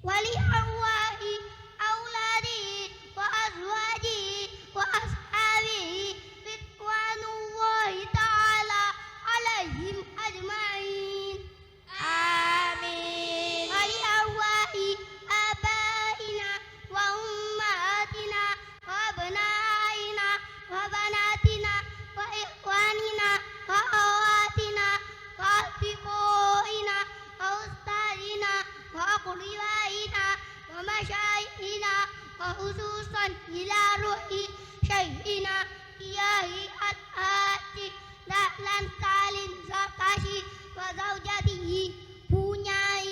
ولأرواح أولاده وأزواجه وأصحابه رضوان الله تعالى عليهم أجمعين آمين. ولأرواح آبائنا وأمهاتنا وأبنائنا وبناتنا وإخواننا وأخواتنا وأصدقائنا وأستاذنا وأقربائنا ومشايخنا وخصوصا إلى روح شيخنا إياه الحاج دهلان سالم زركشي وزوجته بنياي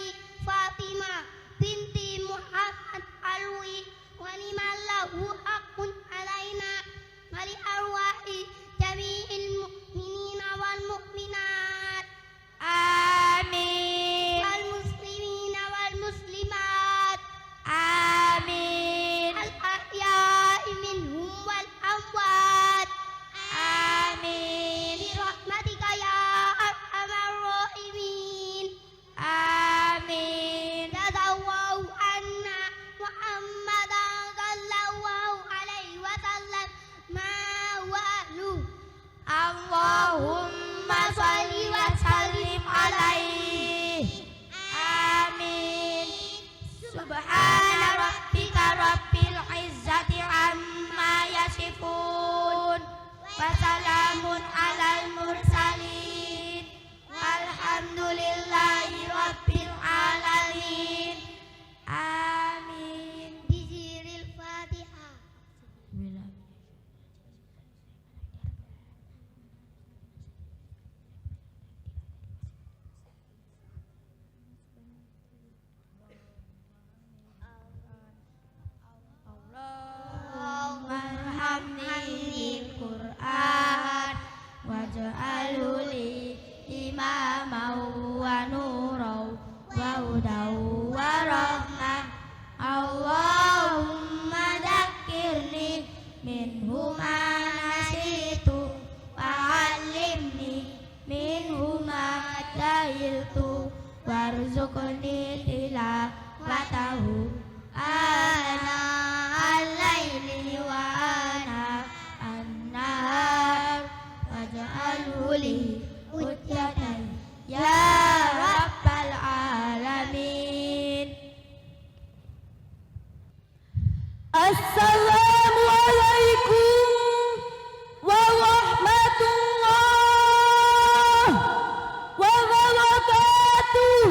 فاطمة بنت محمد علوي ولمن له حق علينا ولأرواح جميع المؤمنين والمؤمنات آمين. والمسلمين والمسلمات آمين. الأحياء منهم والأموات آمين. برحمتك يا أرحم الراحمين آمين. جزا الله عنا محمدا صلى الله عليه وسلم ما هو أهله اللهم صل وسلم عليه. آمين. سبحان ربك رب العزة عما يصفون وسلام على المرسلين والحمد لله رب العالمين. آمين. بزير الفاتحة. اللهم ارحمني بالقرآن واجعله لي إماما ونورا وهدى ورحمة. اللهم ذكرني منه ما نسيت وعلمني منه ما جهلت وارزقني تلاوته آناء الليل وآناء النهار واجعله لي حجة يا رب العالمين. Assalamu alaikum warahmatullahi wabarakatuh.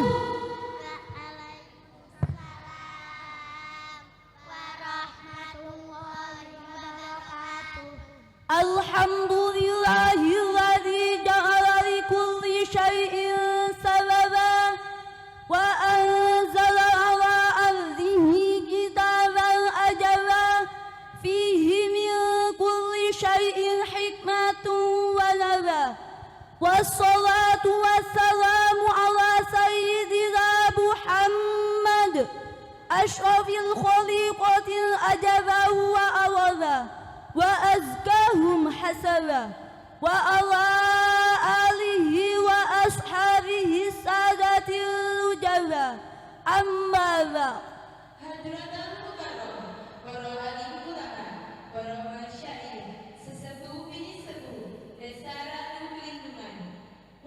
Alhamdulillahilladzi ja'ala likulli syai'in sababa wa anzala ala abdihi kitaban ajaba fihi min kulli syai'in hikmatun wa naba. Wassalatu wassalamu ala sayyidina Muhammad ashrafil khaliqatil ajaba wa awada wa azkahum hasaba wa ala alihi wa ashabihi sadatil ujaba amma ba'd. Hadratul Mukarram, para alim ulama, para masyaikh, sesepuh bini sepuh, Desaratul Pelindungan,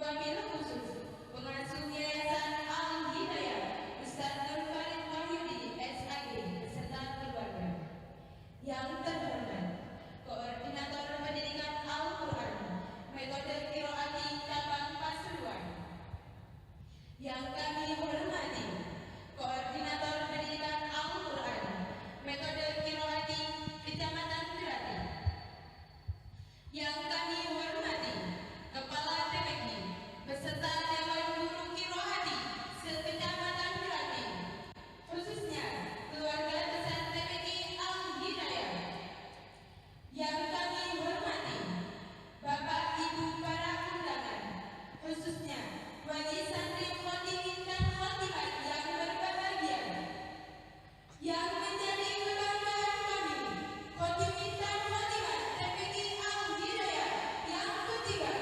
wabil khusus pengasuh Yayasan Al-Hidayah, Ustaz Nur Khalid Wahyudi, SAG, beserta keluarga. Yang terhormat, Koordinator Pendidikan Al-Quran, Metode Qiraati Cabang Pasuruan. Yang kami hormati, Koordinator Pendidikan Al-Quran, Metode Qiraati Kecamatan Grati. Yang kami hormati, Kepala TPQ beserta Dewan Guru Qiraati se-Kecamatan Grati, khususnya keluarga besar TPQ Al-Hidayah. Yang kami hormati, Bapak Ibu para undangan, khususnya wali santri khadimin dan khadimat yang berbahagia. Yang menjadi kebanggaan kami, khadimin dan khadimat TPQ Al-Hidayah yang ketiga.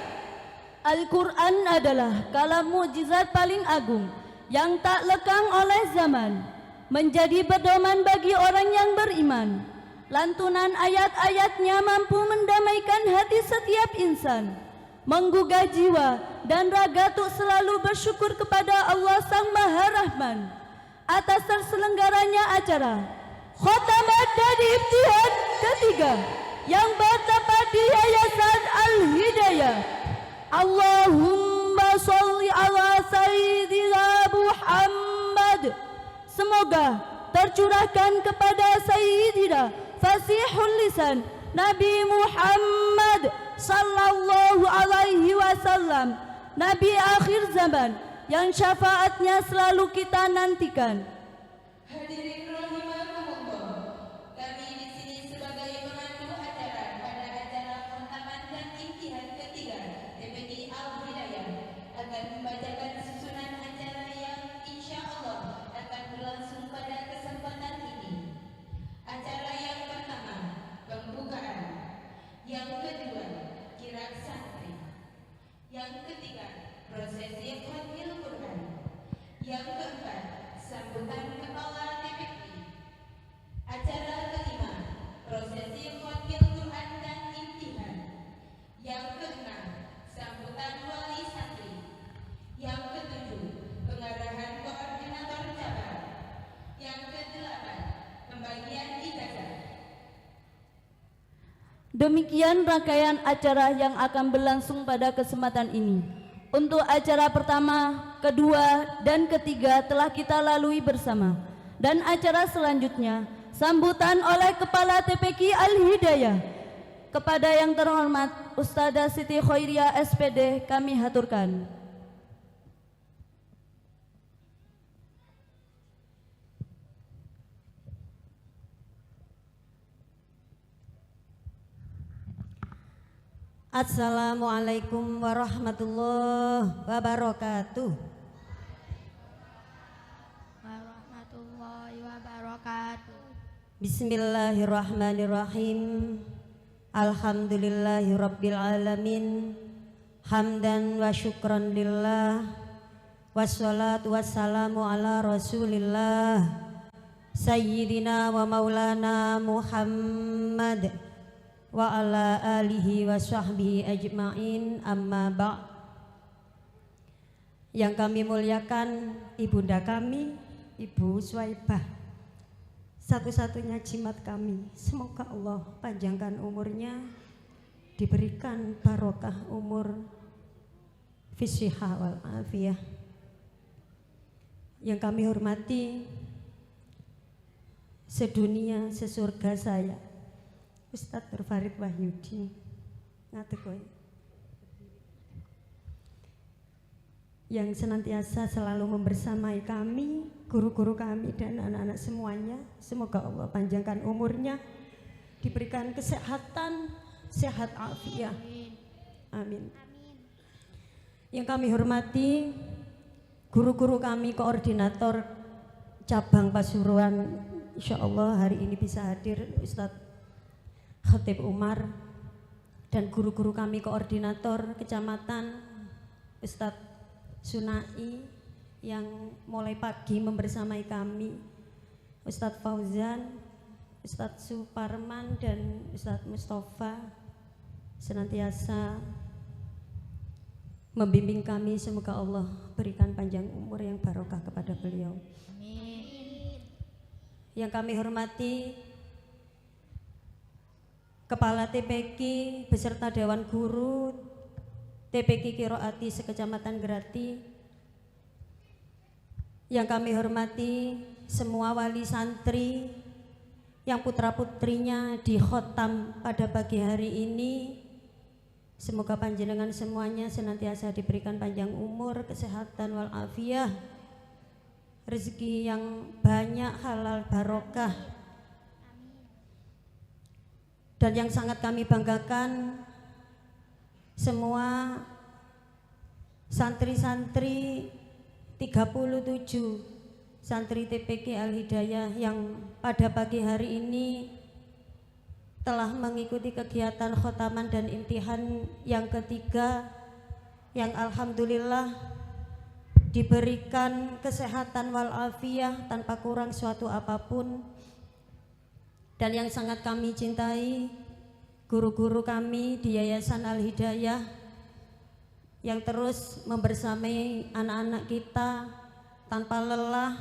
Al-Quran adalah kalam mukjizat paling agung yang tak lekang oleh zaman. menjadi pedoman bagi orang yang beriman. Lantunan ayat-ayatnya mampu mendamaikan hati setiap insan, menggugah jiwa dan raga untuk selalu bersyukur kepada Allah Sang Maha Rahman atas terselenggaranya acara Khotamat dan Imtihan ketiga yang bertempat di Yayasan Al-Hidayah. Allahumma sholli ala Sayyidina Muhammad. Semoga tercurahkan kepada Sayyidina Fasihul Lisan Nabi Muhammad sallallahu alaihi wasallam, Nabi akhir zaman yang syafaatnya selalu kita nantikan. Hadirin rahimakumullah, kami di sini sebagai pemandu acara pada acara Khotaman dan Imtihan ketiga TPQ Al-Hidayah akan membacakan susunan acara yang insya Allah akan berlangsung pada kesempatan ini. Acara yang pertama, pembukaan. Yang kedua, kirap santri. Yang ketiga, prosesi khatmil Quran. Yang keempat, sambutan kepala TPQ. Acara kelima, prosesi khatmil Quran dan imtihan. Yang keenam, sambutan wali santri. Yang ketujuh, pengarahan koordinator cabang. Yang kedelapan, pembagian ijazah. Demikian rangkaian acara yang akan berlangsung pada kesempatan ini. Untuk acara pertama, kedua, dan ketiga telah kita lalui bersama. Dan acara selanjutnya, sambutan oleh Kepala TPQ Al-Hidayah. Kepada yang terhormat Ustazah Siti Khoiriah SPD kami haturkan. Assalamualaikum warahmatullahi wabarakatuh. Warahmatullahi wabarakatuh. Bismillahirrahmanirrahim. Alhamdulillahi rabbil alamin. Hamdan wa syukran lillah. Wassalatu wassalamu ala rasulillah Sayyidina wa maulana Muhammad wa ala alihi wa sahbihi ajma'in, amma ba'. Yang kami muliakan ibunda kami, Ibu Swaibah, satu-satunya jimat kami. Semoga Allah panjangkan umurnya, diberikan barokah umur, fisihah wal afiyah. Yang kami hormati sedunia sesurga saya Ustadz Farid Wahyudi, yang senantiasa selalu membersamai kami, guru-guru kami dan anak-anak semuanya. Semoga Allah panjangkan umurnya, diberikan kesehatan, sehat afiah. Amin. Yang kami hormati guru-guru kami, koordinator cabang Pasuruan, insya Allah hari ini bisa hadir Ustadz Khatib Umar, dan guru-guru kami koordinator kecamatan Ustadz Sunai yang mulai pagi membersamai kami, Ustadz Fauzan, Ustadz Suparman dan Ustadz Mustafa, senantiasa membimbing kami. Semoga Allah berikan panjang umur yang barokah kepada beliau. Amin. Yang kami hormati Kepala TPQ beserta Dewan Guru TPQ Kiroati sekecamatan Grati. Yang kami hormati semua wali santri yang putra-putrinya dikhotam pada pagi hari ini. Semoga panjenengan semuanya senantiasa diberikan panjang umur, kesehatan wal afiyah, rezeki yang banyak, halal barokah. Dan yang sangat kami banggakan, semua santri-santri 37 santri TPQ Al-Hidayah yang pada pagi hari ini telah mengikuti kegiatan khotaman dan imtihan yang ketiga, yang alhamdulillah diberikan kesehatan walafiat tanpa kurang suatu apapun. Dan yang sangat kami cintai, guru-guru kami di Yayasan Al-Hidayah yang terus membersamai anak-anak kita tanpa lelah,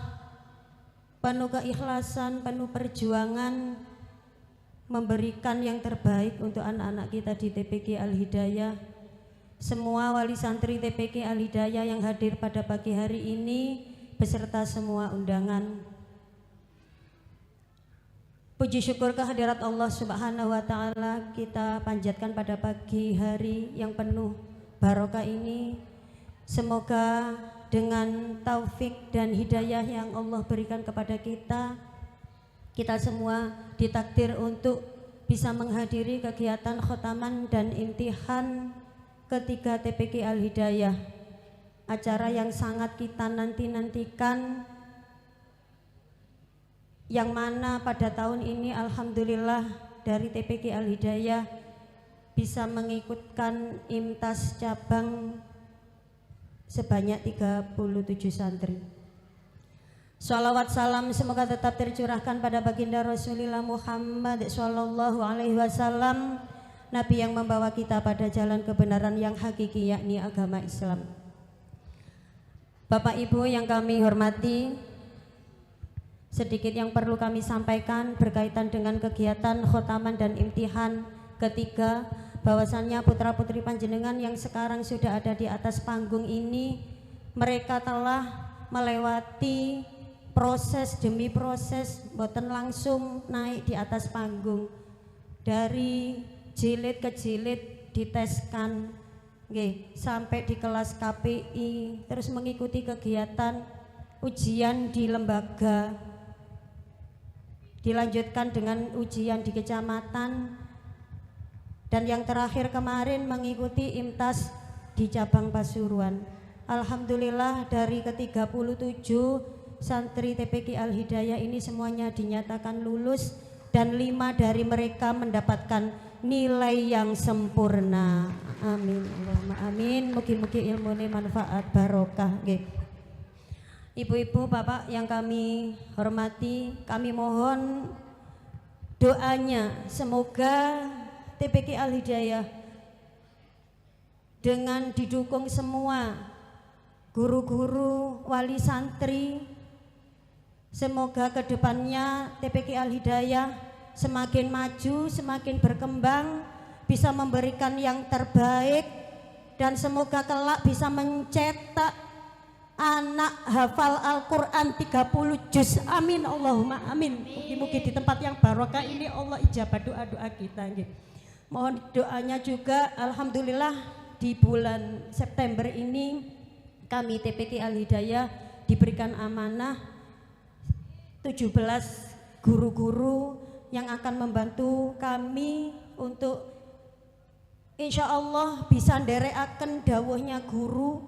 penuh keikhlasan, penuh perjuangan, memberikan yang terbaik untuk anak-anak kita di TPQ Al-Hidayah. Semua wali santri TPQ Al-Hidayah yang hadir pada pagi hari ini beserta semua undangan, puji syukur kehadirat Allah Subhanahu wa Ta'ala kita panjatkan pada pagi hari yang penuh barokah ini. Semoga dengan taufik dan hidayah yang Allah berikan kepada kita, kita semua ditakdir untuk bisa menghadiri kegiatan khotaman dan imtihan ketiga TPQ Al-Hidayah, acara yang sangat kita nanti-nantikan, yang mana pada tahun ini alhamdulillah dari TPQ Al-Hidayah bisa mengikutkan IMTAS cabang sebanyak 37 santri. Shalawat salam semoga tetap tercurahkan pada baginda Rasulullah Muhammad sallallahu alaihi wasallam, Nabi yang membawa kita pada jalan kebenaran yang hakiki, yakni agama Islam. Bapak Ibu yang kami hormati, sedikit yang perlu kami sampaikan berkaitan dengan kegiatan khotaman dan imtihan ketiga, bahwasannya putra-putri panjenengan yang sekarang sudah ada di atas panggung ini, mereka telah melewati proses demi proses, boten langsung naik di atas panggung. Dari jilid ke jilid diteskan, sampai di kelas KPI, terus mengikuti kegiatan ujian di lembaga, dilanjutkan dengan ujian di kecamatan, dan yang terakhir kemarin mengikuti IMTAS di cabang Pasuruan. Alhamdulillah dari ke-37 santri TPQ Al-Hidayah ini semuanya dinyatakan lulus, dan 5 dari mereka mendapatkan nilai yang sempurna. Amin, Allahumma amin. Mugi-mugi ilmune manfaat barokah. Ibu-ibu, bapak yang kami hormati, kami mohon doanya semoga TPQ Al-Hidayah dengan didukung semua guru-guru, wali santri, semoga kedepannya TPQ Al-Hidayah semakin maju, semakin berkembang, bisa memberikan yang terbaik, dan semoga kelak bisa mencetak anak hafal Al-Quran 30 juz. Amin, Allahumma amin. Mugi-mugi di tempat yang barokah ini Allah ijabah doa-doa kita. Mohon doanya juga. Alhamdulillah di bulan September ini kami TPQ Al-Hidayah diberikan amanah 17 guru-guru yang akan membantu kami untuk insya Allah bisa nderekaken dawuhnya guru,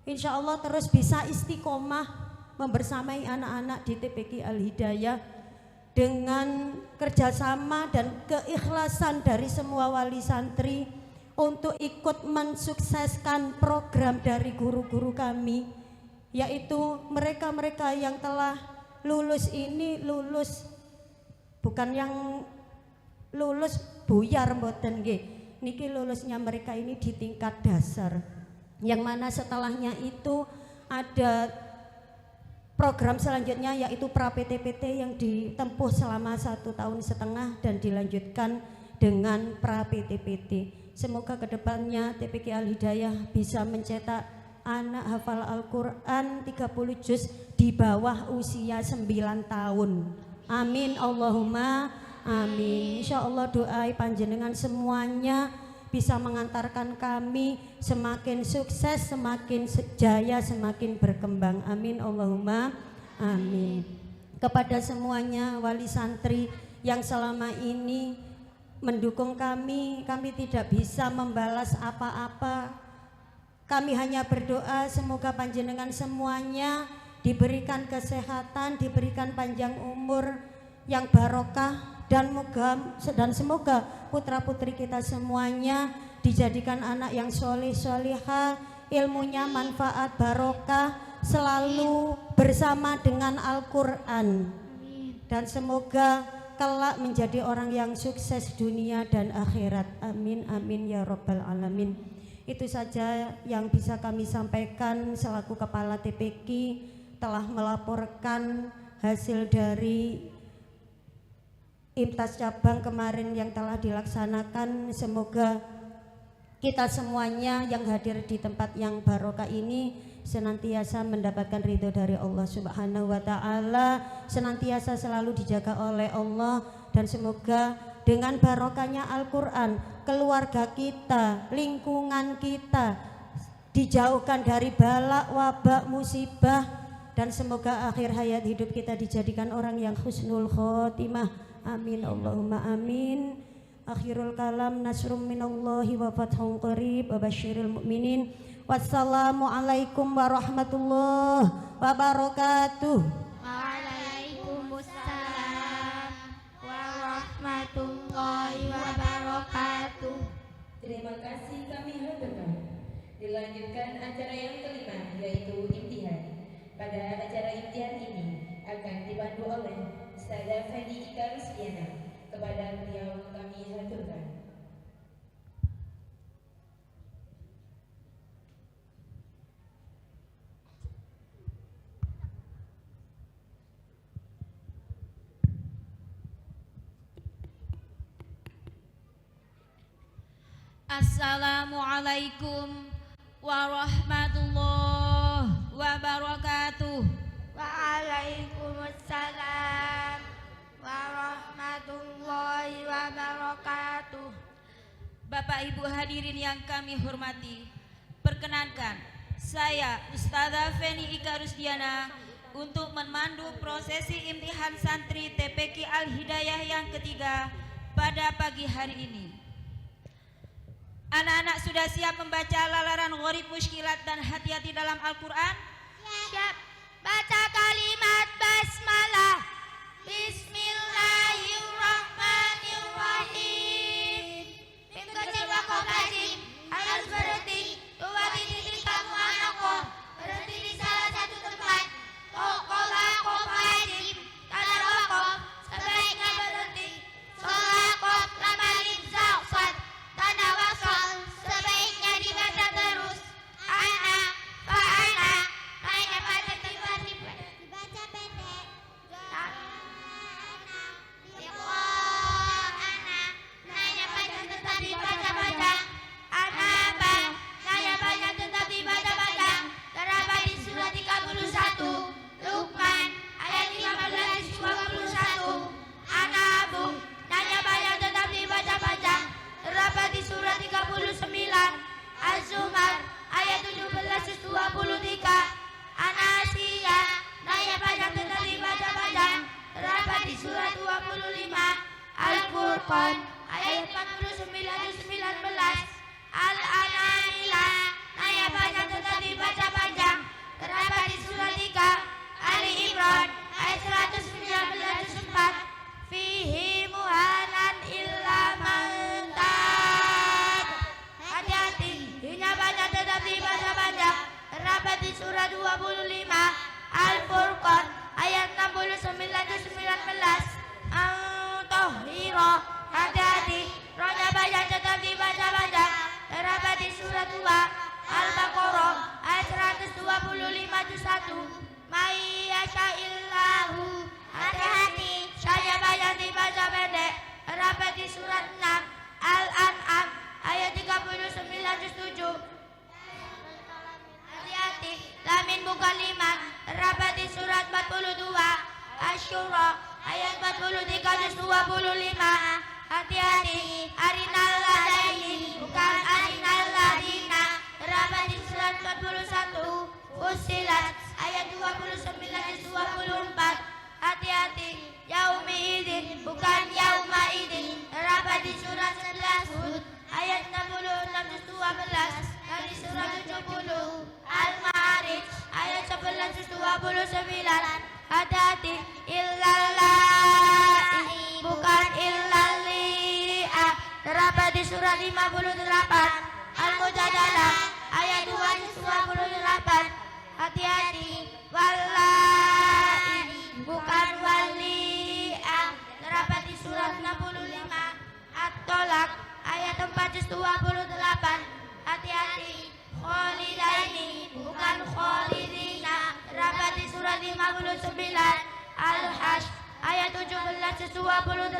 insya Allah terus bisa istiqomah membersamai anak-anak di TPQ Al-Hidayah dengan kerjasama dan keikhlasan dari semua wali santri untuk ikut mensukseskan program dari guru-guru kami, yaitu mereka-mereka yang telah lulus ini lulus bukan yang lulus buyar mboten nggih, niki lulusnya mereka ini di tingkat dasar, yang mana setelahnya itu ada program selanjutnya yaitu pra-PT-PT yang ditempuh selama 1,5 tahun dan dilanjutkan dengan pra-PT-PT. Semoga kedepannya TPQ Al-Hidayah bisa mencetak anak hafal Al-Quran 30 juz di bawah usia 9 tahun. Amin, Allahumma amin. Insya Allah doa panjenengan semuanya bisa mengantarkan kami semakin sukses, semakin jaya, semakin berkembang. Amin, Allahumma amin. Kepada semuanya wali santri yang selama ini mendukung kami tidak bisa membalas apa-apa. Kami hanya berdoa semoga panjenengan semuanya diberikan kesehatan, diberikan panjang umur yang barokah, dan semoga putra-putri kita semuanya dijadikan anak yang soleh solehah, ilmunya manfaat barokah, selalu bersama dengan Al-Quran, dan semoga kelak menjadi orang yang sukses dunia dan akhirat. Amin amin ya rabbal alamin. Itu saja yang bisa kami sampaikan selaku Kepala TPQ, telah melaporkan hasil dari IMTAS cabang kemarin yang telah dilaksanakan. Semoga kita semuanya yang hadir di tempat yang barokah ini senantiasa mendapatkan ridho dari Allah Subhanahu wa Ta'ala, senantiasa selalu dijaga oleh Allah, dan semoga dengan barokahnya Al-Quran, keluarga kita, lingkungan kita dijauhkan dari bala, wabak, musibah, dan semoga akhir hayat hidup kita dijadikan orang yang husnul khotimah. Amin Allahumma amin. Akhirul kalam, nasrum minallahi wa fathun qarib wa basyiril mu'minin. Wassalamualaikum warahmatullahi wabarakatuh. Waalaikumsalam warahmatullahi wabarakatuh. Terima kasih kami haturkan. Dilanjutkan acara yang kelima, yaitu imtihan. Pada acara imtihan ini akan dibantu oleh Ustazah Feni Ika Rusdiana. Kepada beliau kami haturkan. Assalamualaikum warahmatullahi wabarakatuh. Waalaikumsalam warahmatullahi wabarakatuh. Bapak Ibu hadirin yang kami hormati, perkenankan saya Ustazah Feni Ika Rusdiana untuk memandu prosesi imtihan santri TPQ Al-Hidayah yang ketiga pada pagi hari ini. Anak-anak sudah siap membaca lalaran gharib, muskilat, dan hati-hati dalam Al-Quran? Siap. Baca kalimat basmalah. Bismillahirrahmanirrahim. Mim kecil wa qaf lazim harus berhenti. Dua titik kamu anakku berhenti di salah satu tempat. Kokola qaf lazim tanda wakaf sebaiknya berhenti. Sholah qaf lamalin zaqsat tanda wasal sebaiknya dibaca terus. Ana fa'ana naiknya pada tiba-tiba dibaca pendek. Surat 39 Az-Zumar ayat 17-23 An-Nasiyah naya panjang tetap dibaca panjang terdapat di surat 25 Al-Furqan ayat 49-19 Al-An'am naya panjang tetap dibaca panjang terdapat di surat 3 Ali Imran ayat 119-4 Fihi muhanan illa man tab. Hati-hati, hinya baca tetap dibaca panjang. Terdapat di surah 25 Al-Furqan ayat 69-19. Al-Tahira, hati-hati, rohnya baca tetap dibaca panjang. Terdapat di surah 2 Al-Baqarah ayat 125-1. Mayyasha'illahu, hati-hati, saya baca dibaca pendek. Terdapat di surat 6 Al-An'am ayat 39-7. Hati-hati, lamin bukan 5. Terdapat di surat 42 Asy-Syura ayat 43-25. Hati-hati, arinal ladaini bukan arinal ladina. Terdapat di surat 41 Fussilat ayat 29-24. Hati-hati, yaumi idin bukan yauma idin. Terdapat di surat 11 Hud ayat 66-12 dan di surat 70 Al-Ma'arij ayat 11-29. Hati-hati, illallahi bukan illalli'ah. Terdapat di surat 58 Al-Mujadalah ayat 2 juz 28. Hati-hati, wallahi bukan wali'ah. Terdapat di surat 65. At-Tolak ayat 4 juz 28. Hati-hati, kholidaini bukan kholidina. Terdapat di surat 59. Al-Hash ayat 17 juz 28.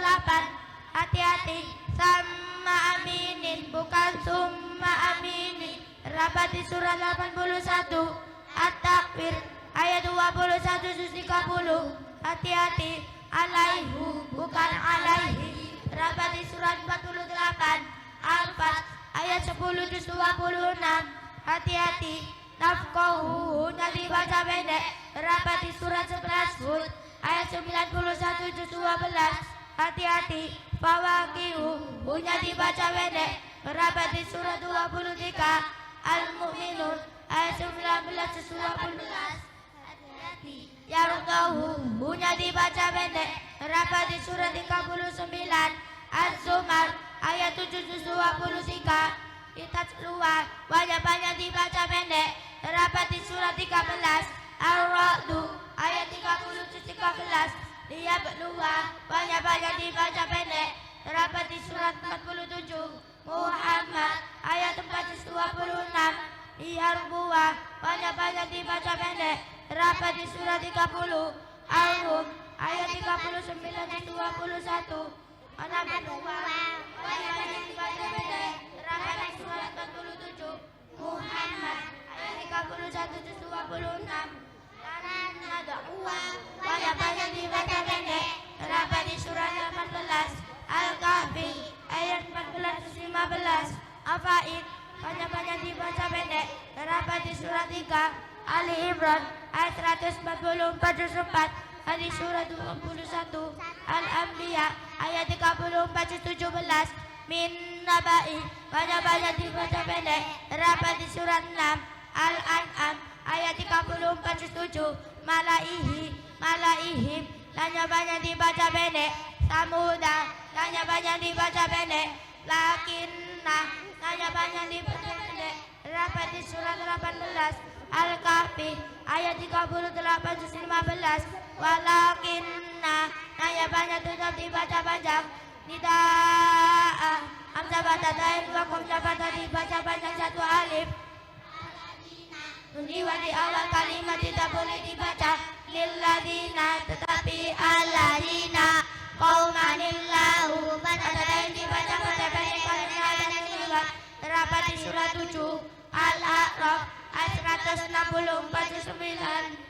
Hati-hati, sama aminin bukan summa aminin. Terdapat di surat 81. At-Takwir ayat 21 juz 30. Hati-hati, alaihu bukan alaihi. Terdapat di surat 48. Al-Fat ayat 10 juz 26. Hati-hati, nafqahu dibaca pendek. Terdapat di surat 11 Hud ayat 91 juz 12. Hati-hati, fawaqihu dibaca pendek. Terdapat di surat 23 Al-Mu'minun ayat 19 juz 12. Hati-hati, yardahu dibaca pendek. Terdapat di surat 39 Az-Zumar ayat 7 juz 23. Ditajluwa banyak-banyak dibaca pendek. Terdapat di surat 13 Ar-Ra'du ayat 30 juz 13. Liyabluwa banyak-banyak dibaca pendek. Terdapat di surat 47 Muhammad ayat 4 juz 26. Liyarbuwa banyak-banyak dibaca pendek. Terdapat di surat 30 Ar-Rum ayat 39 juz 21. An-Nabuwah banyak-banyak dibaca pendek. Terdapat di surat 47 Muhammad ayat 31 juz 26. Banyak-banyak dibaca pendek. Terdapat di surat 18 Al-Kahfi ayat 14 juz 15. Afaid banyak-banyak dibaca pendek. Terdapat di surat 3 Ali Imran ayat 144 juz 4. Di surat 21 Al-Anbiya ayat 34 juz 17. Min nabai banyak-banyak dibaca pendek. Terdapat di surat 6 Al-An'am ayat 34 juz 7. Malaihim banyak-banyak dibaca pendek. Samuda banyak-banyak dibaca pendek. Lakinna banyak-banyak dibaca pendek. Terdapat di surat 18 Al-Kahfi ayat 38 juz 15. Walakinna banyak tetap dibaca panjang. Tidak hamzah batatain wa hamzah bata dibaca panjang satu alif. Nujiwa di awal kalimat tidak boleh dibaca lilladina, tetapi alladina qaumanillahu batatain dibaca pada pendek karena ada kalimat. Terdapat di surat 7 Al-A'raf ayat 164 juz 9.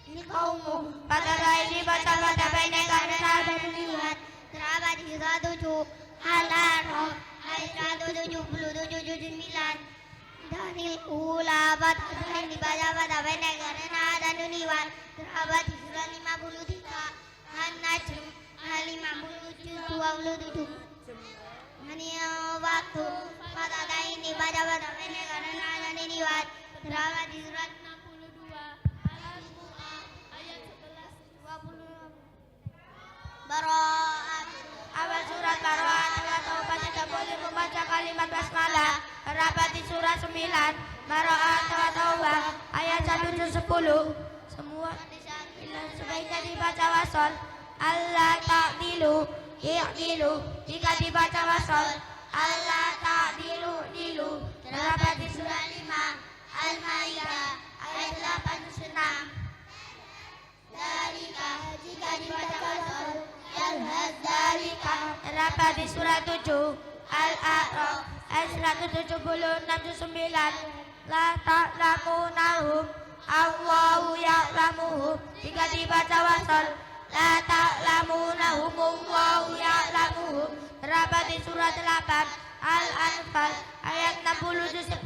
Ini kaummu batatain dibaca pada pendek karena ada kalimat. Terdapat di surat 7 Al-A'raf ayat 177 juz 9. Danil ula batatain dibaca pada pendek karena ada nuniwan. Terdapat di surat 53 An-Najm ayat 50 juz 27. Maniyah waktu batatain dibaca pada pendek karena ada nuniwan. Terdapat di surat 62 Al-Baqarah ayat 11 20. Baro'at awal surat Baro'at ayat taubat tidak boleh membaca kalimat basmalah. Terdapat di surat 9 Baro'at ayat taubat ayat 1 juz 10. Semua sebaiknya dibaca wasol. Allah ta'dilu i'dilu jika dibaca wasol. Allah ta'dilu dilu. Terdapat di surat 5 Al-Maidah ayat 8 juz 6. Dalika jika dibaca wasol. Dalika terdapat di surat 7 Al-A'raf ayat 176 juz 9. La ta'lamunahum Allahu ya'lamuhum jika dibaca wasol. La ta'lamunahum Allahu ya'lamuhum terdapat di surat 8 Al-Anfal ayat 60 juz 10.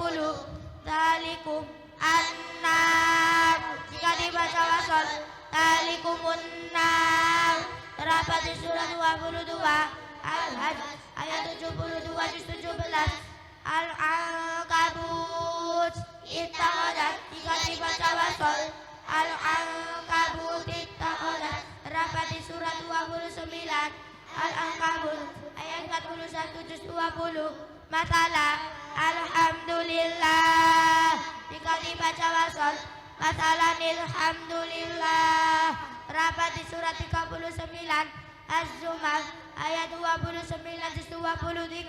Dalikum an-nar jika dibaca wasol. Dalikumun nar terdapat di surat 22 Al-Hajj ayat 72 juz 17. Al-Ankabut ittaqadat jika dibaca wasol. Al-Ankabut ittaqadat terdapat di surat 29 Al-Ankabut ayat 41 juz 20. Masalah alhamdulillah. Jika dibaca wasol, masalah alhamdulillah. Rapat di surat 39 Az-Zumar ayat 29 juz 23.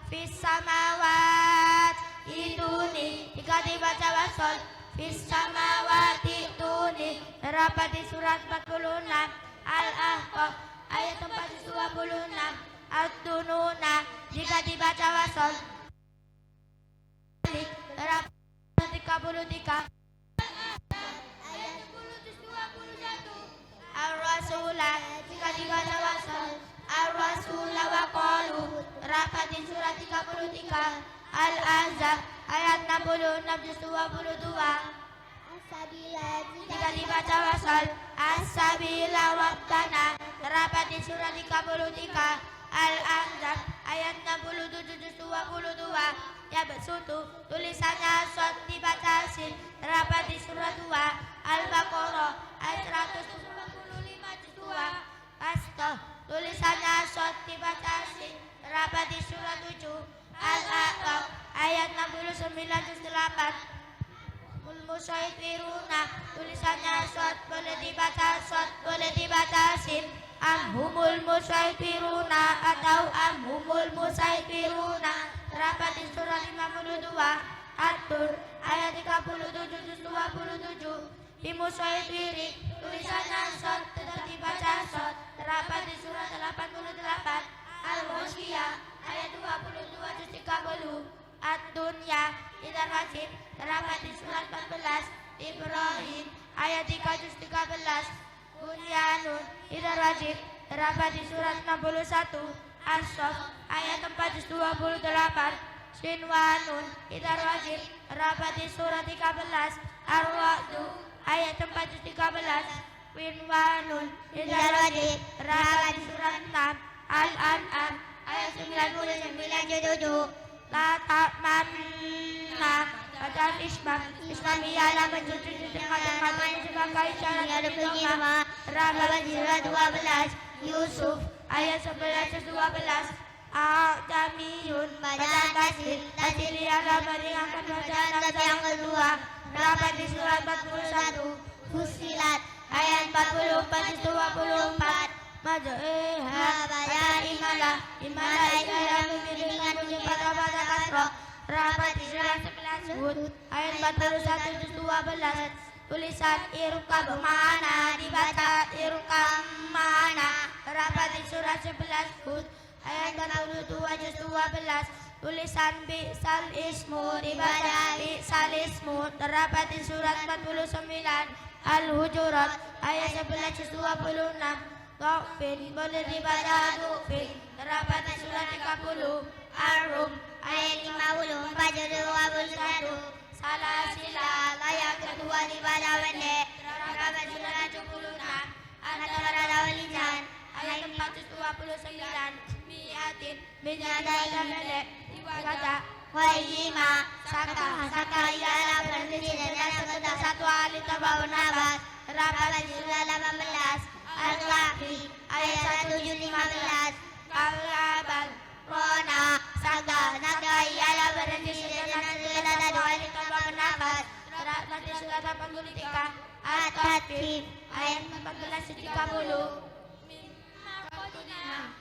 Fis samawat itu nih. Jika dibaca wasol, fis samawati itu nih. Rapat di surat 46 Al-Ahqaf ayat 426. Ad-Dununa. Jika dibaca wasol, rapat 33 ayat 10-21. Ar-Rasulah. Jika dibaca wasol, Ar-Rasulah wa qalu. Rapat di surat 33 Al-Ahzab ayat 66-22. Jika dibaca wasol, As-Sabila wattana. Rapat di surat 33 Al-Ahzab ayat 67-22. Ya besutu. Tulisannya shot dibaca sin. Rapat di surat 2 Al-Baqarah ayat 125-2. Kasta. Tulisannya shot dibaca sin. Rapat di surat 7 Al-Aqaf ayat 69-8. Musyaifiruna. Tulisannya shot boleh dibaca shot boleh dibaca sin. Amhumul musyaifiruna atau amhumul musyaifiruna. Rapat di surat 52 At-Tur ayat 37-27. Bimusyaifiri. Tulisannya shot tetap dibaca shot. Rapat di surat 88 Al-Wasyiyah ayat 22-30. Ad-Dunya Idar Wajib. Terdapat di surat 14 Ibrahim ayat 3-13. Bunyanun Idar Wajib. Terdapat di surat 61 As-Saff ayat 4-28. Sinwanun Idar Wajib. Terdapat di surat 13 Ar-Ra'du ayat 4-13. Winwanun Idar Wajib. Terdapat di surat 6 Al-An'am ayat 99-7. La ta'manna baca isbab. Isbab ialah mencuci kata-kata sebagai syarat berdoa. Rapat di surat 12 Yusuf ayat 11-12. A'jamiyun baca tasir. Tasir ialah meringankan bacaan nafas yang kedua. Rapat di surat 41 Fussilat ayat 44-24. Majaiha baca imalah. Imalah ialah pemilihan menyebar pada kasroh. Rapat di surat 11 Hud ayat 41-12. Tulisan irkab mana dibaca irkab mana. Rapat di surat 11 Hud ayat 42-12. Tulisan bi'sal ismu dibaca bi'sal ismu. Terdapat di surat 49 Al-Hujurat ayat 11-26. Tu'fin boleh dibaca tu'fin. Terdapat di surat 30 Ar-Rum ayat 54-21. Salasila ayat kedua dibaca pendek. Terdapat di surat 76 An-Lisan ayat 429. Mi'atin dibaca pendek dibaca Wajima. Saka ialah berhenti dengan sekedar satu alif tanpa bernafas. Terdapat di surat 18 Al-Kahfi ayat 1-15. Kalaban Rona. Saka ialah berhenti dengan sekedar satu alif tanpa bernafas. Terdapat di surat 83 At-Tathfif ayat 14-30.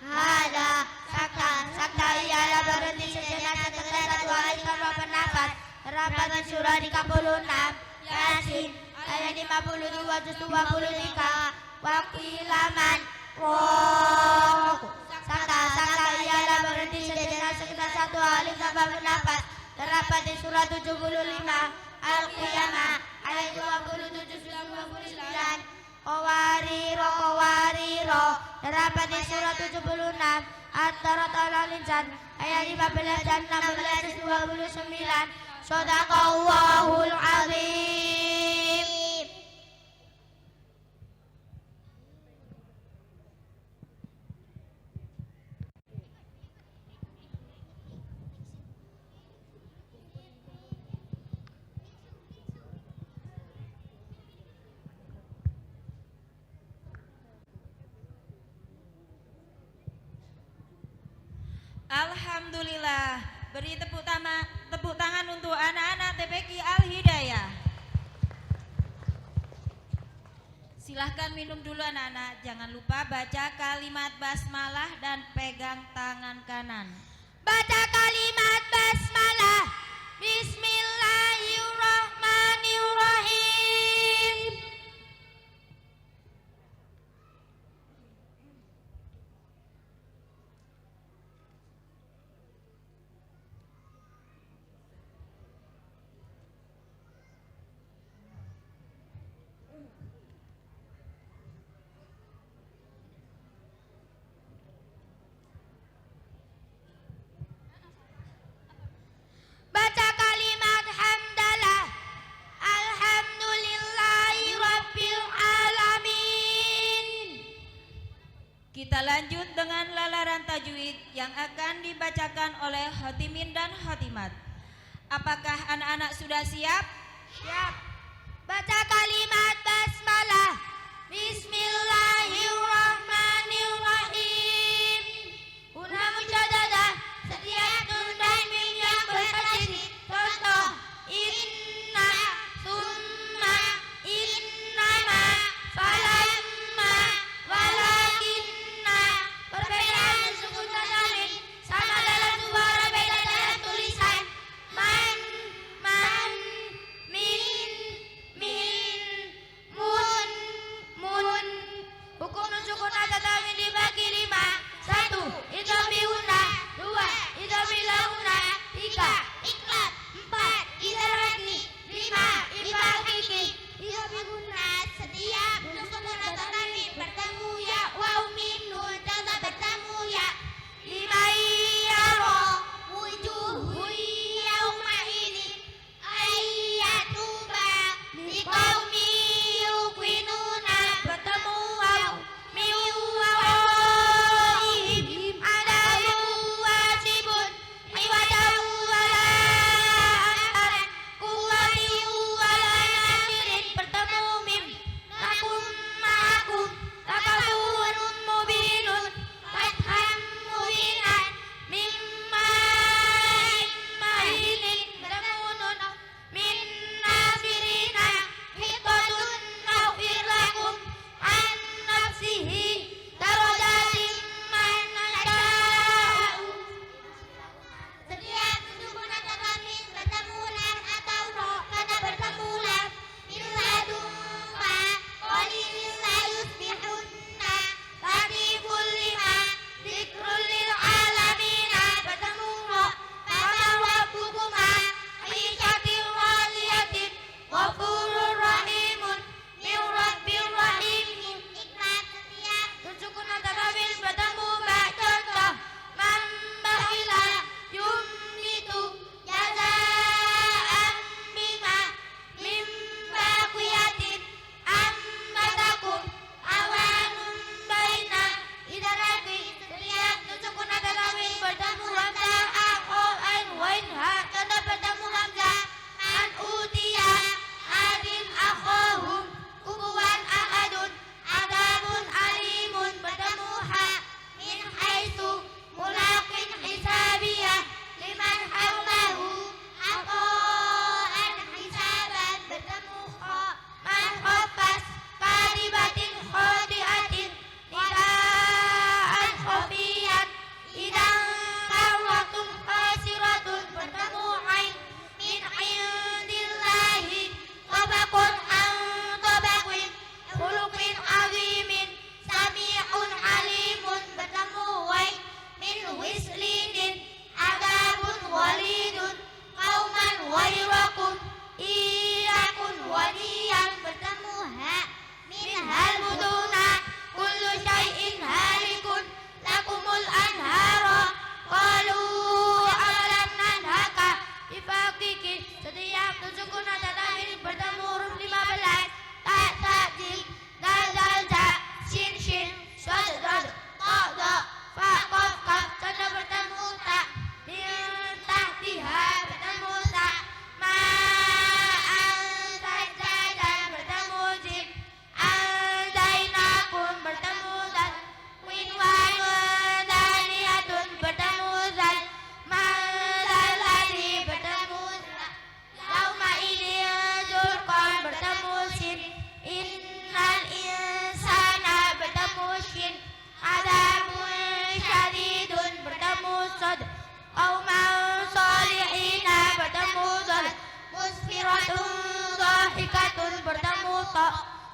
Hada Saka ialah berhenti sejenak sekedar satu alif tanpa bernafas. Terdapat di surat 36 Yasin ayat 52-23. Wakilaman roh. Saka ialah berhenti sejenak sekedar satu alif tanpa bernafas. Terdapat di surat 75 Al-Qiyamah ayat 27-29. Qawariro. Terdapat di surat 76 At-Tarat al-Insan ayat 15 dan 16-29. Shadaqallahul azim. Alhamdulillah, beri tepuk tangan untuk anak-anak TPQ Al-Hidayah. Silahkan minum dulu anak-anak, jangan lupa baca kalimat basmalah dan pegang tangan kanan. Baca kalimat basmalah. Bismillahirrahmanirrahim. Baca kalimat hamdalah. Alhamdulillahi rabbil alamin. Kita lanjut dengan lalaran tajwid yang akan dibacakan oleh khotimin dan khotimat. Apakah anak-anak sudah siap? Siap. Baca kalimat basmalah. Bismillahirrahmanirrahim. Guna mujadadah setiap nun dan mim yang bertajwid. Contoh: inna, summa, innama, falamma, walakinna. Perbedaan sukun dan tanwin sama dalam suara, beda dalam tulisan. Man, min, mun. Hukum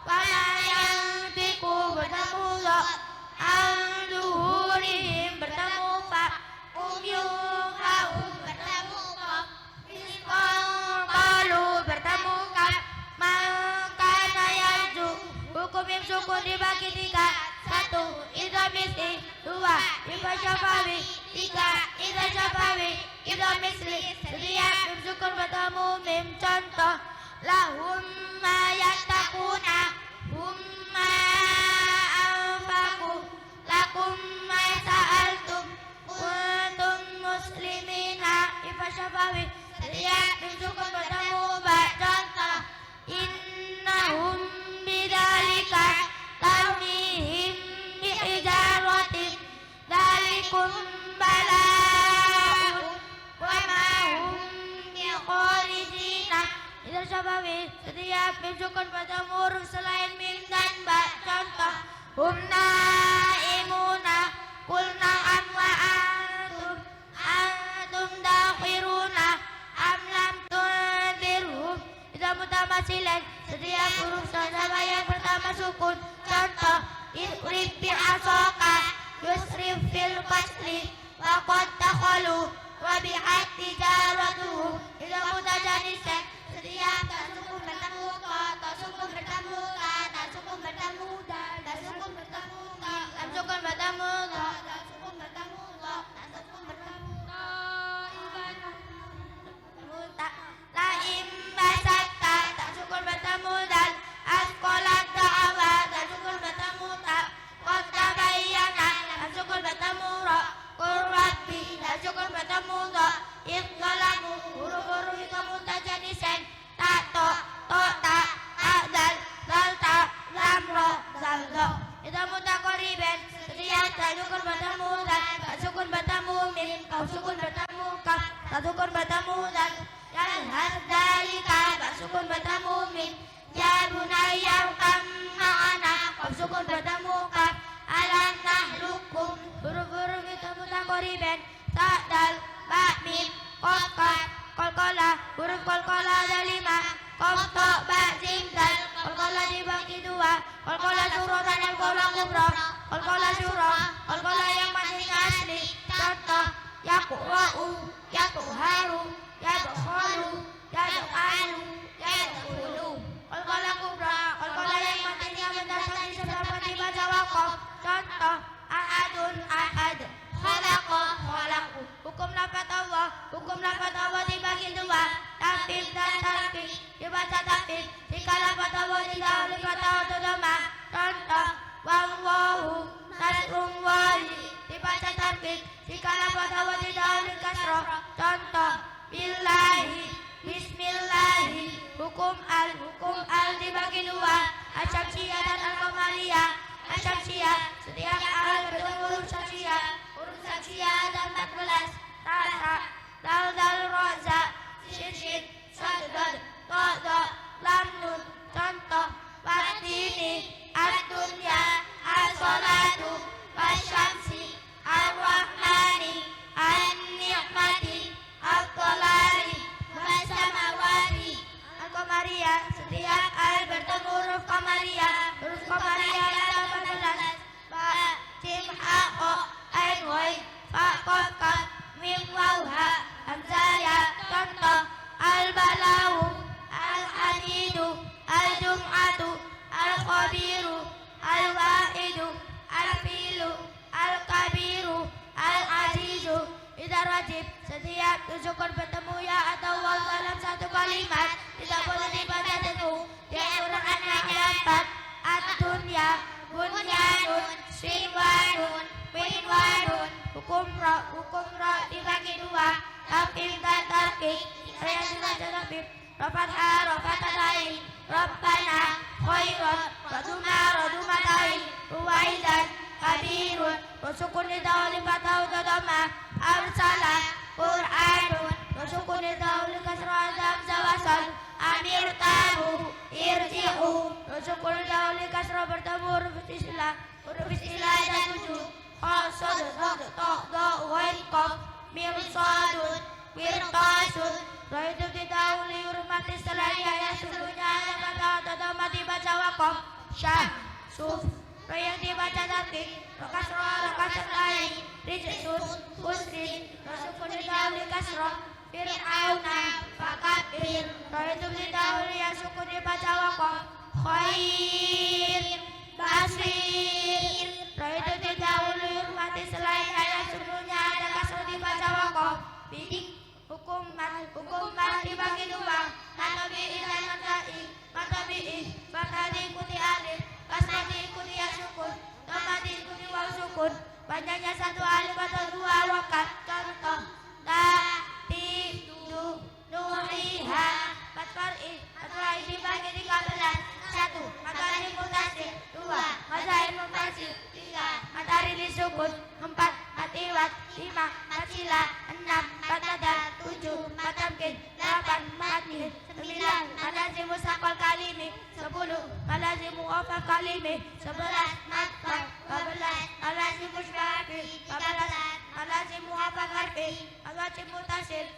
wala yantiku bertemu lo, al-duhurihim bertemu fa, yung bertemu kop, kalu bertemu kap, makana yarju, hukum yang sukun dibagi tiga, satu, idha misli, dua, idha syafawi, tiga, idha syafawi, idha misli, setiap mim sukun bertemu mim contoh, lahum ma yatakuna, hum ma anfaku, lakum ma sa'altum, kuntum muslimina, idha syafawi, setiap mim sukun bertemu ba contoh, innahum bidalika tarmihim bi'ijaratin dalikum bala'un wa ma'hum bi'khorijina. Idza syabawi, setiap mim sukun bertemu huruf selain mim dan ba contoh, hum naimuna kulna am wa antum dakhiruna am lam tundirhum. Idza mutamasilan, setiap huruf sama yang pertama sukun contoh, idrib bi'asaka yusrif fil qasli wa qad takhalu wa bi'ati jaratuhu. Idza mutajanisan, setiap tak sukun bertemu ko, tak sukun bertemu ka, tak sukun bertemu dal, tak sukun bertemu ka, tak sukun bertemu ko, tak sukun bertemu ko, tak sukun bertemu ko, iban muta la imbasatta, tak sukun bertemu dal, askolat da'awa, tak sukun bertemu ta, qad tabayyana, tak sukun bertemu ra, qur rabbi, tak sukun bertemu dha, iqalamu, huruf-huruf itu mutajanisan, ta to ta, dal ta, lam ro zal do. Itu mutaqariban, setiap tak sukun bertemu dal, tak sukun bertemu mim, kau sukun bertemu kaf, tak sukun bertemu dal, dan hadalika, tak sukun bertemu mim, ya bunayya kam ma'ana, kau sukun bertemu kaf, alam nahlukum, huruf-huruf itu mutaqariban, ta dal ba mim qaf kaf, qalqala, huruf qalqala ada 5, qaf ta ba jim dal, qalqala dibagi 2, qalqala surah dan qalqala kubra, qalqala surah, qalqala yang matinya asli, contoh, yaqra'u, yaqharu, yadkhalu, yadkhalu, yadkhulu. Qalqala kubra, qalqala yang matinya mendasar di sebelah dibaca waqaf, contoh, ahadun ahad, khalaqa khalaqu. Hukum lafaz Allah dibagi 2, tafsir dan tarkik, dibaca tafsir. Jika lafaz Allah didahului kata otodoma, contoh, wallahu nasrun wali, dibaca tarkik. Jika lafaz Allah didahului kasroh, contoh, billahi, bismillahi. Hukum al dibagi 2, asyamsiyah dan al-qamariyah. Asyamsiyah, setiap al bertemu huruf syamsiyah ada 14, tasa, dal roza, shin, sadad, to, lam nun. Contoh, watini, ad-dunya, as-salatu, wasyamsi, ar-rahmani, an-ni'mati, al-qalari, wasamawati. Al-qamariyah, setiap al bertemu huruf qamariyah. Huruf qamariyah ada 14, ba, jim, ha, o, ain, wai, fa, qaf, kaf, mim, waw, ha, hamzah, ya. Contoh, al-balahu, al-hadidu, al-jum'atu, al-khabiru, al-wahidu, al-filu, al-kabiru, al-azizu. Idza wajib, setiap sukun bertemu ya atau waw dalam satu kalimat tidak boleh dibaca teguh. Di Al-Qur'an ada 4, ad-dunya, bunyanun, sinwanun, minwanun. Hukum ro dibagi 2, tafkhim dan tarkik. Saya sudah tafkhim. Rafatha, rafathatain, rabbana, khairan, radumatain, ruwaidan, kabirun. Sukun didahului kata utama, arsalah, Qur'anun. Sukun didahului kasrah azam zawasal, amir tahu, irji'u. Sukun didahului kasrah bertemu huruf istilah dan 7, qasad, to, do, wain, qaf, mim, sadun, wirqasun. Itu didahului huruf mati setelahnya yang sesungguhnya ada kata utama dibaca waqaf. syah, suf. Ro yang dibaca tarkik, ro kasro, ro kasr lain, rijsun, usrin, ro sukun didahului kasro, fir'auna, fakabir. Ro itu didahului yang sukun dibaca wakof, khair, basir. Ro itu didahului hurmati selain yang sebelumnya ada kasro dibaca wakof, bidik. Hukuman dibagi dua, matabi'i dan matabi'i, bakal diikuti alif, kasrah diikuti ya sukun, dhamma diikuti waw sukun, panjangnya satu alif atau dua wakat. Contoh, ti, du, nuhiha, fatfar'i, fatfar'i dibagi 13, 1. Matahari mutasir, 2. Matahari mutasir, 3. Matahari disukun, 4. Matiwat, 5. Matsila, 6. Matadal, 7. Matamkin, 8. Matmil, 9. Malazimu sakol kalimi, 10. Malazimu ofaf kalimi, 11. Matfak, 12. Malazimu syarafi, 14. Malazimu ofaf harfi, malazimu tasir,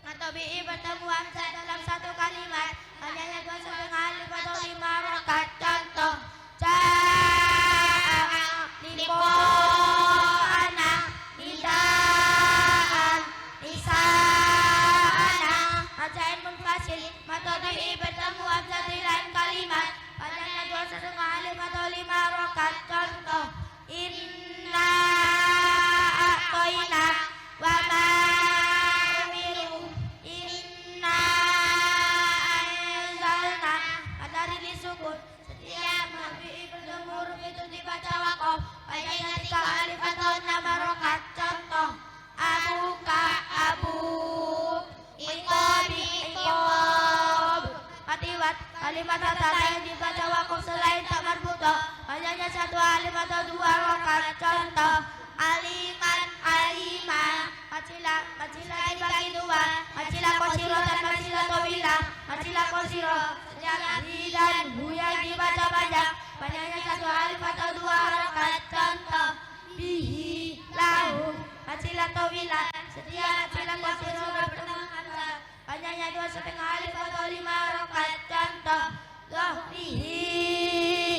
atau bi'i bertemu hamzah dalam satu kalimat, hanya 2 setengah alif atau 5 rokat. Contoh, ja'a, liqa'ana, nida'an, nisa'ana. Hajain munfasil, mata bi'i bertemu hamzah di lain kalimat, hanya 2 setengah alif atau 5 rokat. Contoh, inna a'toina, wa ma dibaca wakof, panjangnya 3 alif atau 6 rokat. Contoh, abuka, abuk, ikobi, ikob. Matiwat, kalimat kata yang dibaca wakof selain tak marbutoh, panjangnya 1 alif atau 2 rokat. Contoh, aliman, alima, macila, macila dibagi 2, macila kosiro dan macila towila. Macila kosiro, sejak dan hu yang dibaca panjang, panjangnya 1 alif atau 2 rokat. Contoh, bihi, lahu, macila towila. Setiap macila kosiro bertemu hamzah, panjangnya 2 setengah alif atau 5 rokat. Contoh, dohrihi,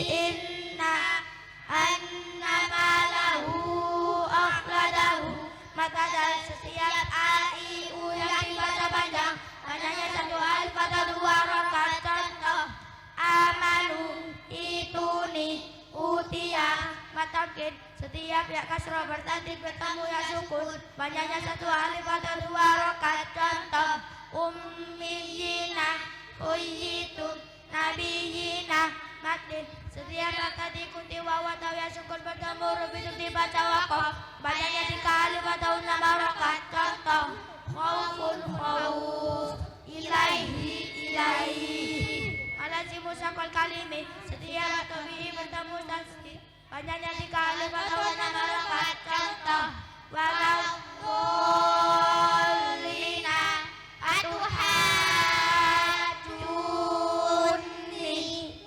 inna, annama lahu, akhladahu. Matadal, setiap a-i-u yang dibaca panjang, panjangnya 1 alif atau 2 rokat. Contoh, amanu, ituni, utia. Matamkin, setiap ya kasroh bertanding bertemu ya sukun, panjangnya 1 alif atau 2 rokat. Contoh, ummiyina, uyyitun, nabiyina. Matin, setiap kata diikuti waw atau ya sukun bertemu huruf itu dibaca wakof, panjangnya 3 alif atau 6 rokat. Contoh, khaufun, khauf, ilaihi, ilaihi. Malazimu sakol kalimi, setiap atau bihi bertemu tasdid, panjangnya 3 alif atau 6 rokat. Contoh, walau bolina, atuhajuni.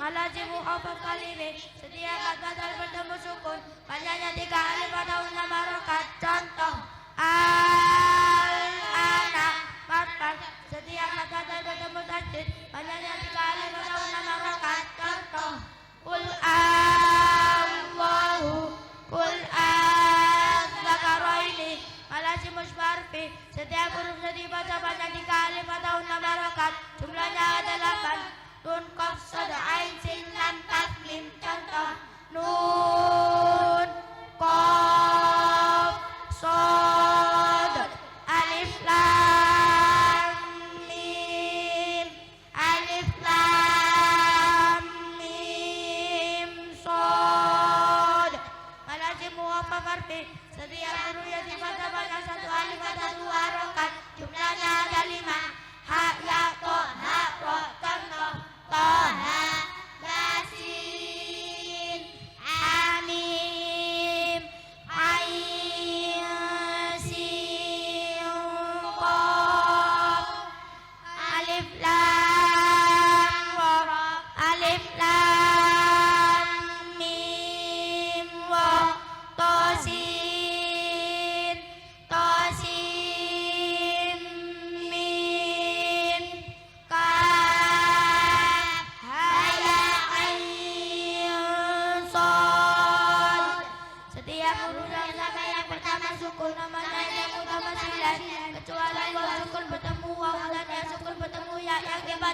Malazimu ofaf kalimi, setiap kata bertemu sukun, panjangnya 3 alif atau 6 rokat. Contoh, al-ana, matfak. Setiap kata bertemu tasdid, panjangnya 3 alif atau 6 rokat. Contoh, kul Allahu, kul az-zakaraini. Malazimu syarfi, setiap huruf dibaca panjang 3 alif atau 6 rokat, jumlahnya ada 8. Nun, qaf, shad, ain, sin, lam, kaf, mim. Contoh, nun, qaf, shad, alif, lam, mim, alif, lam, mim, shad. Malazimu waqaf harfi, setiap huruf yang dibaca panjang 1 alif atau 2 rokat, jumlahnya ada 5. Ha, ya, to, ha, ro. Contoh, toha, yasin,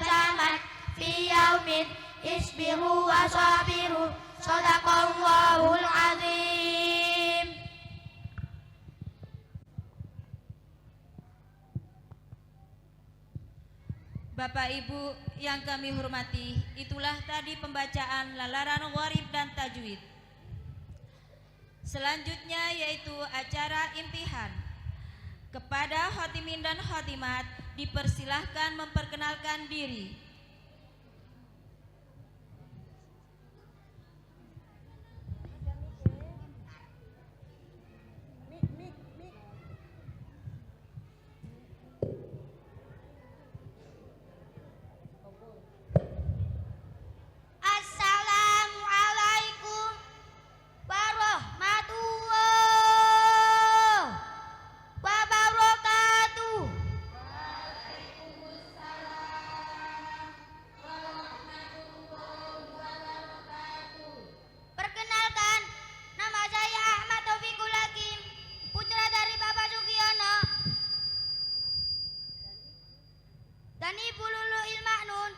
tamat fi yaumin isbiru wa sabiru sadaqallahul azim. Bapak Ibu yang kami hormati, itulah tadi pembacaan lalaran gharib dan tajwid. Selanjutnya yaitu acara imtihan. Kepada khotimin dan khotimat dipersilahkan memperkenalkan diri. Assalamualaikum warahmatullahi wabarakatuh. Perkenalkan, nama saya Ahmad Taufikul Hakim, putra dari Bapak Sugiono dan Ibu Lulu Ilmaknun,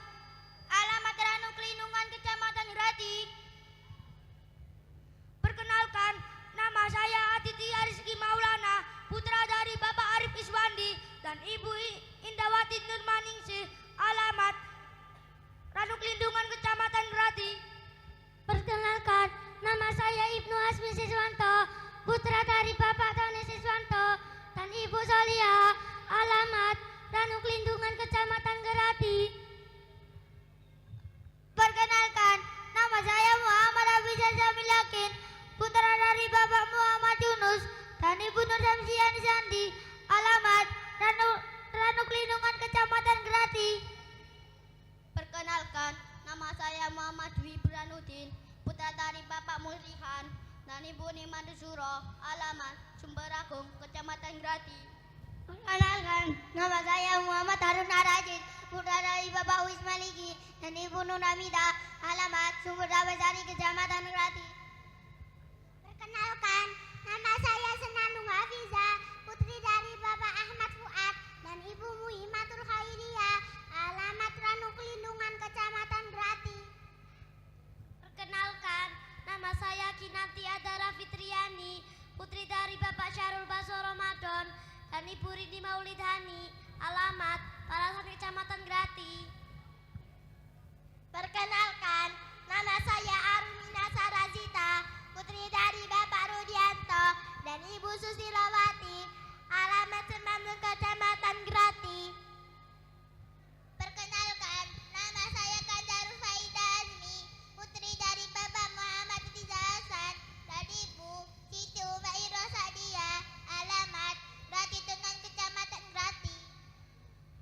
alamat Ranu Kelindungan, Kecamatan Grati. Perkenalkan, nama saya Aditya Rizky Maulana, putra dari Bapak Arif Iswandi dan Ibu Indawati Nurmaningsih, alamat Ranu Kelindungan, Kecamatan Grati. Perkenalkan, nama saya Ibnu Hasmi Siswanto, putra dari Bapak Tony Siswanto dan Ibu Solia, alamat Ranu Kelindungan, Kecamatan Grati. Perkenalkan, nama saya Muhammad Abizar Jamil Yakin, putra dari Bapak Muhammad Yunus dan Ibu Nur Samsian Sandi, alamat Ranu Kelindungan, Kecamatan Grati. Perkenalkan, nama saya Muhammad Dwi Burhanuddin, putra dari Bapak Muslihan dan Ibu Niman Suro, alamat Sumber Agung, Kecamatan Grati. Perkenalkan, nama saya Muhammad Harun Arajin, putra dari Bapak Uis Maliki dan Ibu Nur Hamida, alamat Sumber Dabasari, Kecamatan Grati. Perkenalkan, nama saya Senandung Hafiza, putri dari Bapak Ahmad Fuad dan Ibu Muhimatul Khairiyah, alamat Ranu Kelindungan, Kecamatan Grati. Perkenalkan, nama saya Kinanti Adara Fitriani, putri dari Bapak Syarul Baso Ramadan dan Ibu Rindi Maulidhani, alamat Parasan, Kecamatan Grati. Perkenalkan, nama saya Armina Sarazita, putri dari Bapak Rudianto dan Ibu Susilawati, alamat Semambung, Kecamatan Grati. Perkenalkan, nama saya Kandarul Faida Azmi, putri dari Bapak Muhammad Riza Hasan dan Ibu Siti Umairah Sadia, alamat Grati Tengah, Kecamatan Grati.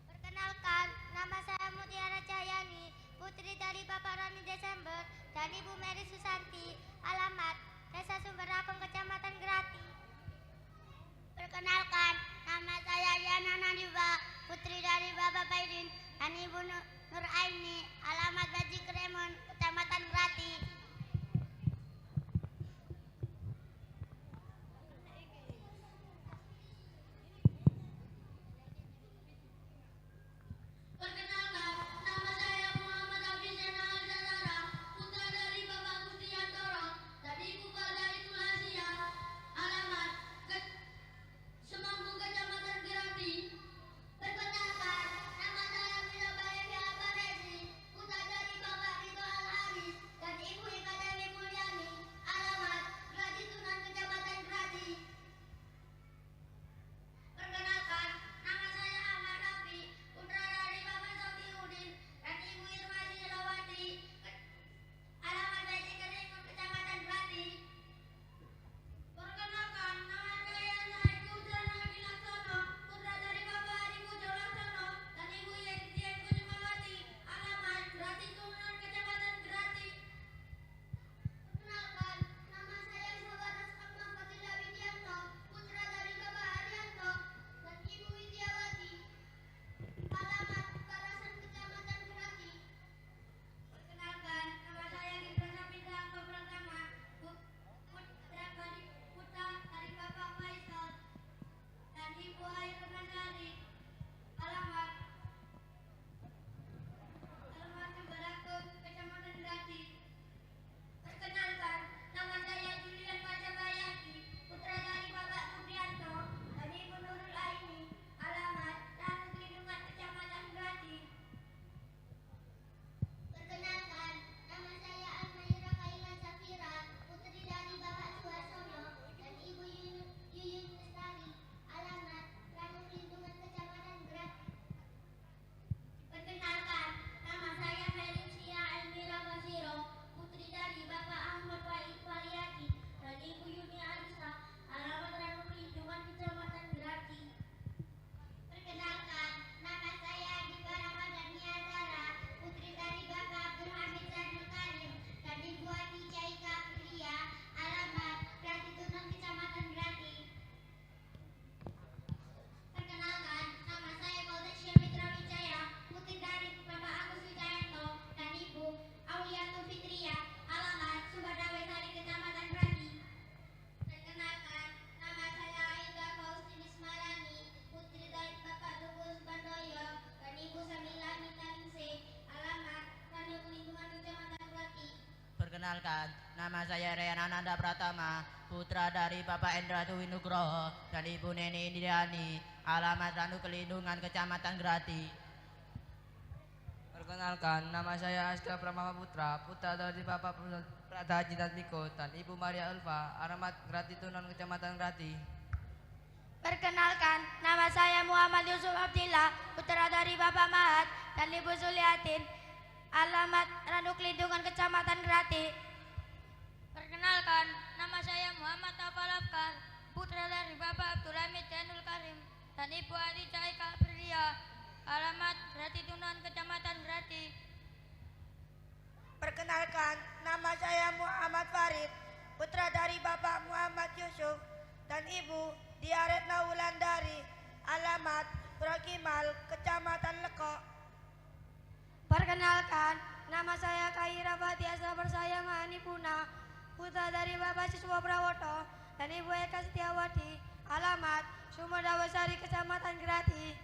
Perkenalkan, nama saya Mutiara Cahyani, putri dari Bapak Rani Desember dan Ibu Mary Susanti, alamat Perkenalkan, nama saya Rian Ananda Pratama, putra dari Bapak Endra Dwi Nugroho dan Ibu Neni Indiani, alamat Ranu Kelindungan, Kecamatan Grati. Perkenalkan, nama saya Aska Pramama Putra, putra dari Bapak Prata Jidat Miko dan Ibu Maria Ulfa, alamat Grati Tunon, Kecamatan Grati. Perkenalkan, nama saya Muhammad Yusuf Abdillah, putra dari Bapak Mahat dan Ibu Suliatin, alamat Ranu Kelindungan, Kecamatan Grati. Perkenalkan, nama saya Muhammad Tafal Afkar, putra dari Bapak Abdul Hamid Janul Karim dan Ibu Adija Ika Aprilia, alamat Grati Tunon, Kecamatan Grati. Perkenalkan, nama saya Muhammad Farid, putra dari Bapak Muhammad Yusuf dan Ibu Diaretna Wulandari, alamat Prokimal, Kecamatan Lekok. Perkenalkan, nama saya Kaira Fatiasa Persaya Mahanipuna, putra dari Bapak Siswa Prawoto dan Ibu Eka Setiawati, alamat Sumodawasari, Kecamatan Grati.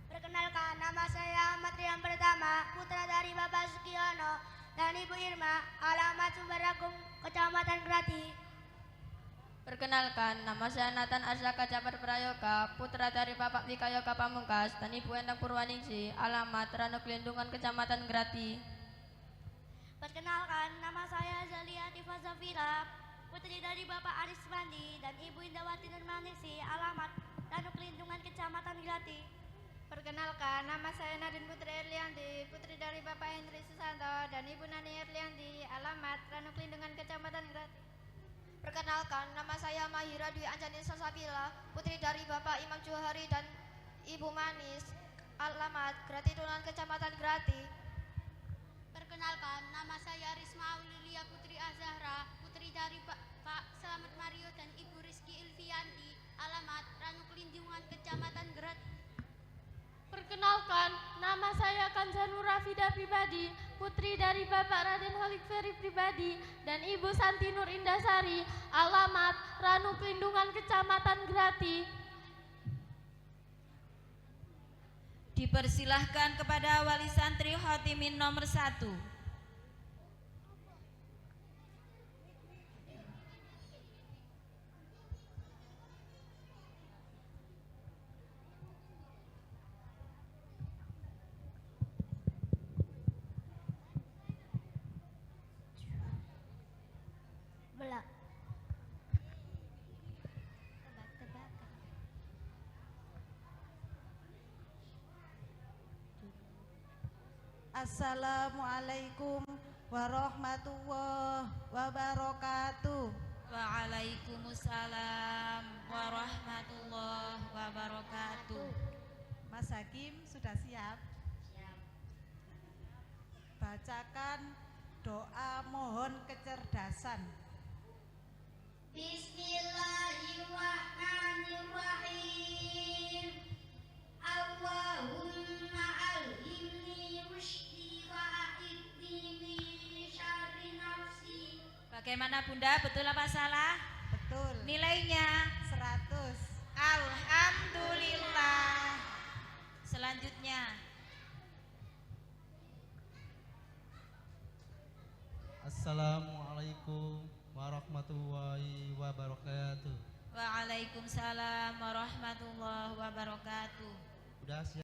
Perkenalkan, nama saya Ahmad Rian Pertama, putra dari Bapak Sukiono dan Ibu Irma, alamat Sumbaragung, Kecamatan Grati. Perkenalkan, nama saya Nathan Arsaka Jabar Prayoga, putra dari Bapak Wikayoga Pamungkas dan Ibu Endang Purwaningsi, alamat Ranu Kelindungan, Kecamatan Grati. Perkenalkan, nama saya Zalia Tifa Zafira, putri dari Bapak Aris Mandi dan Ibu Indawati Nurmaningsi, alamat Ranu Kelindungan, Kecamatan Grati. Perkenalkan, nama saya Nadine Putri Erlianti, putri dari Bapak Hendri Susanto dan Ibu Nani Erlianti, alamat Ranu Kelindungan, Kecamatan Grati. Perkenalkan, nama saya Mahira Dwi Anjani Sasabila, putri dari Bapak Imam Johari dan Ibu Manis, alamat Grati Tunan, Kecamatan Grati. Perkenalkan, nama saya Risma Aulilia Putri Azahra, putri dari Pak Selamat Mario dan Ibu Rizky Ilvianti, alamat Ranu Kelindungan, Kecamatan Grati. Perkenalkan, nama saya Kanzanur Rafida Pribadi, putri dari Bapak Raden Holik Ferry Pribadi dan Ibu Santi Nur Indasari, alamat Ranu Kelindungan, Kecamatan Grati. Dipersilahkan kepada Wali Santri Khotimin nomor 1. Belak. Assalamualaikum warahmatullahi wabarakatuh. Waalaikumsalam warahmatullahi wabarakatuh. Mas Hakim sudah siap? Siap. Bacakan doa mohon kecerdasan. Bismillahirrahmanirrahim. Allahumma alhimni rusydi wa a'idni min syarri nafsi. Bagaimana Bunda, betul apa salah? Betul. Nilainya 100. Alhamdulillah. Selanjutnya Assalamualaikum warahmatullahi wabarakatuh. Waalaikumsalam warahmatullahi wabarakatuh. Udah siap?